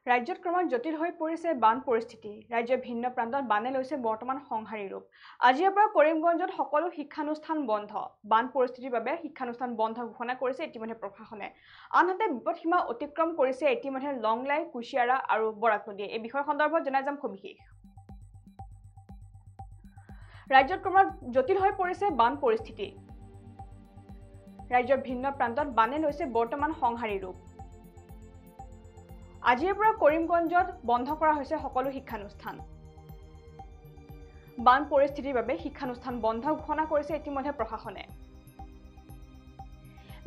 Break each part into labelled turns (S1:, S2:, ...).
S1: ৰাজ্যত ক্ৰমাৎ জটিল হৈ পৰিছে বান পৰিস্থিতি। ৰাজ্যৰ ভিন্ন প্ৰান্তত বানে লৈছে বৰ্তমান সংহাৰী ৰূপ। আজিৰ পৰা কৰিমগঞ্জত সকলো শিক্ষানুষ্ঠান বন্ধ। বান পৰিস্থিতিৰ বাবে শিক্ষানুষ্ঠান বন্ধ ঘোষণা কৰিছে ইতিমধ্যে প্ৰশাসনে। আনহাতে বিপদসীমা অতিক্ৰম কৰিছে ইতিমধ্যে লংলাই, কুশিয়াৰা আৰু বৰাক নদীয়ে। এই বিষয় সন্দৰ্ভত জনাই যাম সবিশেষ। ৰাজ্যত ক্ৰমাৎ জটিল হৈ পৰিছে বান পৰিস্থিতি। ৰাজ্যৰ ভিন্ন প্ৰান্তত বানে লৈছে বৰ্তমান সংহাৰী ৰূপ। আজিৰ পৰা কৰিমগঞ্জত বন্ধ কৰা হৈছে সকলো শিক্ষানুষ্ঠান। বান পৰিস্থিতিৰ বাবে শিক্ষানুষ্ঠান বন্ধ ঘোষণা কৰিছে ইতিমধ্যে প্ৰশাসনে।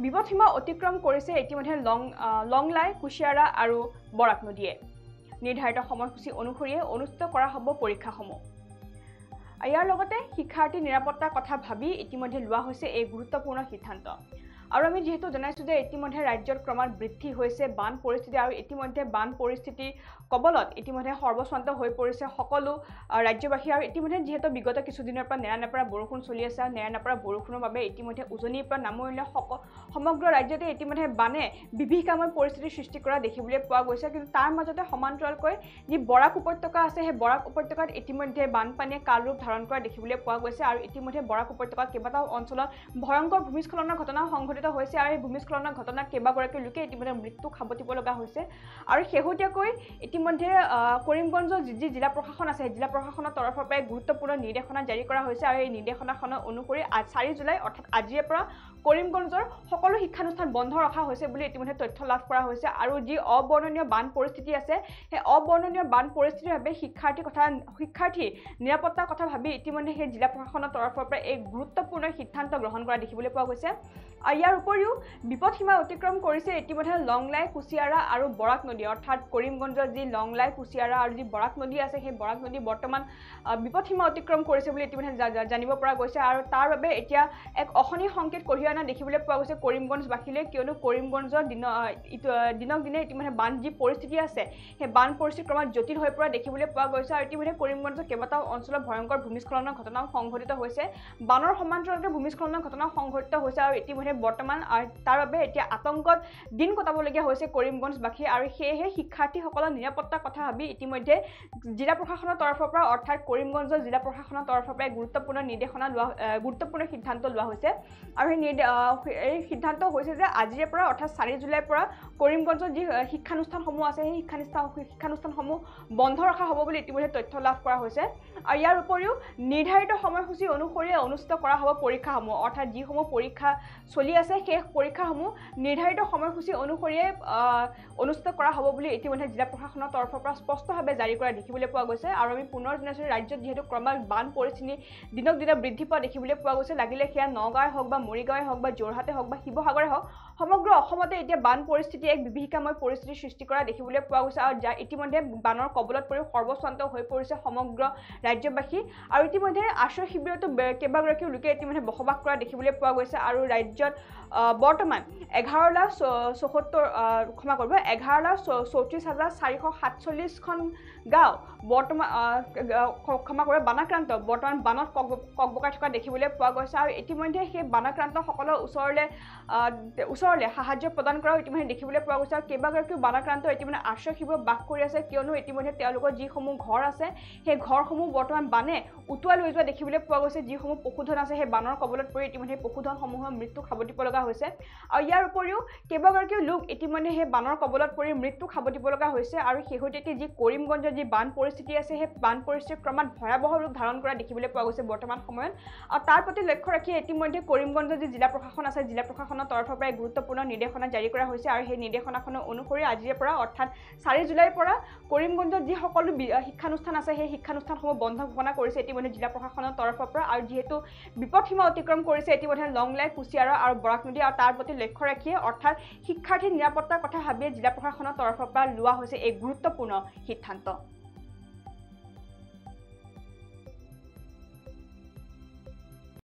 S1: বিপদসীমা অতিক্ৰম কৰিছে ইতিমধ্যে লংলাই, কুশিয়াৰা আৰু বৰাক নদীয়ে। নিৰ্ধাৰিত সময়সূচী অনুসৰিয়ে অনুষ্ঠিত কৰা হ'ব পৰীক্ষাসমূহ। ইয়াৰ লগতে শিক্ষাৰ্থীৰ নিৰাপত্তাৰ কথা ভাবি ইতিমধ্যে লোৱা হৈছে এই গুৰুত্বপূৰ্ণ সিদ্ধান্ত। আৰু আমি যিহেতু জনাইছোঁ যে ইতিমধ্যে ৰাজ্যত ক্ৰমাৎ বৃদ্ধি হৈছে বান পৰিস্থিতি আৰু ইতিমধ্যে বান পৰিস্থিতিৰ কবলত ইতিমধ্যে সৰ্বস্বান্ত হৈ পৰিছে সকলো ৰাজ্যবাসী। আৰু ইতিমধ্যে যিহেতু বিগত কিছুদিনৰ পৰা নেৰানেপেৰা বৰষুণ চলি আছে আৰু নেৰানেপেৰা বৰষুণৰ বাবে ইতিমধ্যে উজনিৰ পৰা নামনিলৈ সমগ্ৰ ৰাজ্যতে ইতিমধ্যে বানে বিভীষিকাময় পৰিস্থিতিৰ সৃষ্টি কৰা দেখিবলৈ পোৱা গৈছে। কিন্তু তাৰ মাজতে সমান্তৰালকৈ যি বৰাক উপত্যকা আছে সেই বৰাক উপত্যকাত ইতিমধ্যে বানপানীয়ে কাল ৰূপ ধাৰণ কৰা দেখিবলৈ পোৱা গৈছে। আৰু ইতিমধ্যে বৰাক উপত্যকাত কেইবাটাও অঞ্চলত ভয়ংকৰ ভূমিস্খলনৰ ঘটনা সংঘটিত হৈছে আৰু এই ভূমিস্খলনৰ ঘটনাত কেইবাগৰাকী লোকে ইতিমধ্যে মৃত্যু খাবতিব লগা হৈছে। আৰু শেহতীয়াকৈ ইতিমধ্যে কৰিমগঞ্জৰ যি জিলা প্ৰশাসন আছে সেই জিলা প্ৰশাসনৰ তৰফৰ পৰাই গুৰুত্বপূৰ্ণ নিৰ্দেশনা জাৰি কৰা হৈছে। আৰু এই নিৰ্দেশনাখনৰ অনুসৰি 4 জুলাই অৰ্থাৎ আজিৰে পৰা কৰিমগঞ্জৰ সকলো শিক্ষানুষ্ঠান বন্ধ ৰখা হৈছে বুলি ইতিমধ্যে তথ্য লাভ কৰা হৈছে। আৰু যি অবৰ্ণনীয় বান পৰিস্থিতি আছে সেই অবৰ্ণনীয় বান পৰিস্থিতিৰ বাবে শিক্ষাৰ্থীৰ নিৰাপত্তাৰ কথা ভাবি ইতিমধ্যে সেই জিলা প্ৰশাসনৰ তৰফৰ পৰা এক গুৰুত্বপূৰ্ণ সিদ্ধান্ত গ্ৰহণ কৰা দেখিবলৈ পোৱা গৈছে। ইয়াৰ উপৰিও বিপদসীমা অতিক্ৰম কৰিছে ইতিমধ্যে লংলাই, কুশিয়াৰা আৰু বৰাক নদী। অৰ্থাৎ কৰিমগঞ্জৰ যি লংলাই, কুশিয়াৰা আৰু যি বৰাক নদী আছে সেই বৰাক নদী বৰ্তমান বিপদসীমা অতিক্ৰম কৰিছে বুলি ইতিমধ্যে জানিব পৰা গৈছে। আৰু তাৰ বাবে এতিয়া এক অশনি সংকেত কঢ়িয়াই অনা দেখিবলৈ পোৱা গৈছে কৰিমগঞ্জবাসীলৈ। কিয়নো কৰিমগঞ্জৰ দিনক দিনে ইতিমধ্যে বান যি পৰিস্থিতি আছে সেই বান পৰিস্থিতি ক্ৰমাৎ জটিল হৈ পৰা দেখিবলৈ পোৱা গৈছে। আৰু ইতিমধ্যে কৰিমগঞ্জৰ কেইবাটাও অঞ্চলত ভয়ংকৰ ভূমিস্খলনৰ ঘটনাও সংঘটিত হৈছে। বানৰ সমান্তৰালকৈ ভূমিস্খলনৰ ঘটনাও সংঘটিত হৈছে। আৰু ইতিমধ্যে বৰ্তমান তাৰ বাবে এতিয়া আতংকত দিন কটাবলগীয়া হৈছে কৰিমগঞ্জবাসী। আৰু সেয়েহে শিক্ষাৰ্থীসকলৰ নিৰাপত্তাৰ কথা ভাবি ইতিমধ্যে জিলা প্ৰশাসনৰ তৰফৰ পৰা অৰ্থাৎ কৰিমগঞ্জৰ জিলা প্ৰশাসনৰ তৰফৰ পৰা গুৰুত্বপূৰ্ণ সিদ্ধান্ত লোৱা হৈছে। আৰু এই সিদ্ধান্ত হৈছে যে আজিৰে পৰা অৰ্থাৎ 4 জুলাইৰ পৰা কৰিমগঞ্জৰ যি শিক্ষানুষ্ঠানসমূহ আছে সেই শিক্ষানুষ্ঠানসমূহ বন্ধ ৰখা হ'ব বুলি ইতিমধ্যে তথ্য লাভ কৰা হৈছে। আৰু ইয়াৰ উপৰিও নিৰ্ধাৰিত সময়সূচী অনুসৰি অনুষ্ঠিত কৰা হ'ব পৰীক্ষাসমূহ। অৰ্থাৎ যিসমূহ পৰীক্ষা চলি আছে সেই পৰীক্ষাসমূহ নিৰ্ধাৰিত সময়সূচী অনুসৰিয়ে অনুষ্ঠিত কৰা হ'ব বুলি ইতিমধ্যে জিলা প্ৰশাসনৰ তৰফৰ পৰা স্পষ্টভাৱে জাৰি কৰা দেখিবলৈ পোৱা গৈছে। আৰু আমি পুনৰ জনাইছোঁ ৰাজ্যত যিহেতু ক্ৰমাৎ বান পৰিস্থিতি দিনক দিনে বৃদ্ধি পোৱা দেখিবলৈ পোৱা গৈছে। লাগিলে সেয়া নগাঁৱে হওক বা মৰিগাঁৱে হওক বা যোৰহাটে হওক বা শিৱসাগৰে হওক, সমগ্ৰ অসমতে এতিয়া বান পৰিস্থিতি এক বিভীষিকাময় পৰিস্থিতিৰ সৃষ্টি কৰা দেখিবলৈ পোৱা গৈছে। আৰু যাৰ ইতিমধ্যে বানৰ কবলত পৰি সৰ্বস্বান্ত হৈ পৰিছে সমগ্ৰ ৰাজ্যবাসী। আৰু ইতিমধ্যে আশ্ৰয় শিবিৰতো কেইবাগৰাকীও লোকে ইতিমধ্যে বসবাস কৰা দেখিবলৈ পোৱা গৈছে। আৰু ৰাজ্যত বৰ্তমান 11,34,447খন গাঁও বৰ্তমান বানাক্ৰান্ত বৰ্তমান বানত ককবকাই থকা দেখিবলৈ পোৱা গৈছে। আৰু ইতিমধ্যে সেই বানাক্ৰান্তসকলৰ ওচৰলৈ সাহায্য প্ৰদান কৰাও ইতিমধ্যে দেখিবলৈ পোৱা গৈছে। আৰু কেইবাগৰাকীও বানাক্ৰান্ত ইতিমধ্যে আশ্ৰয় শিবিৰত বাস কৰি আছে। কিয়নো ইতিমধ্যে তেওঁলোকৰ যিসমূহ ঘৰ আছে সেই ঘৰসমূহ বৰ্তমান বানে উটুৱাই লৈ যোৱা দেখিবলৈ পোৱা গৈছে। যিসমূহ পশুধন আছে সেই বানৰ কবলত পৰি ইতিমধ্যে পশুধনসমূহৰ মৃত্যু খাবতিব লগা হৈছে। আৰু ইয়াৰ উপৰিও কেইবাগৰাকীও লোক ইতিমধ্যে সেই বানৰ কবলত পৰি মৃত্যু খাবতিব লগা হৈছে। আৰু শেহতীয়াকৈ যি কৰিমগঞ্জৰ যি বান পৰিস্থিতি আছে সেই বান পৰিস্থিতি ক্ৰমাৎ ভয়াৱহ ৰূপ ধাৰণ কৰা দেখিবলৈ পোৱা গৈছে বৰ্তমান সময়ত। আৰু তাৰ প্ৰতি লক্ষ্য ৰাখি ইতিমধ্যে কৰিমগঞ্জৰ যি জিলা প্ৰশাসন আছে জিলা প্ৰশাসনৰ তৰফৰ পৰাই গুৰুত্বপূৰ্ণ নিৰ্দেশনা জাৰি কৰা হৈছে। আৰু সেই নিৰ্দেশনাখনৰ অনুসৰি আজিৰে পৰা অৰ্থাৎ 4 জুলাইৰ পৰা কৰিমগঞ্জত যি সকলো শিক্ষানুষ্ঠান আছে সেই শিক্ষানুষ্ঠানসমূহ বন্ধ ঘোষণা কৰিছে ইতিমধ্যে জিলা প্ৰশাসনৰ তৰফৰ পৰা। আৰু যিহেতু বিপদসীমা অতিক্ৰম কৰিছে ইতিমধ্যে লংলাই, কুশিয়াৰা আৰু বৰাক নদী। আৰু তাৰ প্ৰতি লক্ষ্য ৰাখিয়ে অৰ্থাৎ শিক্ষাৰ্থীৰ নিৰাপত্তাৰ কথা ভাবিয়ে জিলা প্ৰশাসনৰ তৰফৰ পৰা লোৱা হৈছে এই গুৰুত্বপূৰ্ণ সিদ্ধান্ত।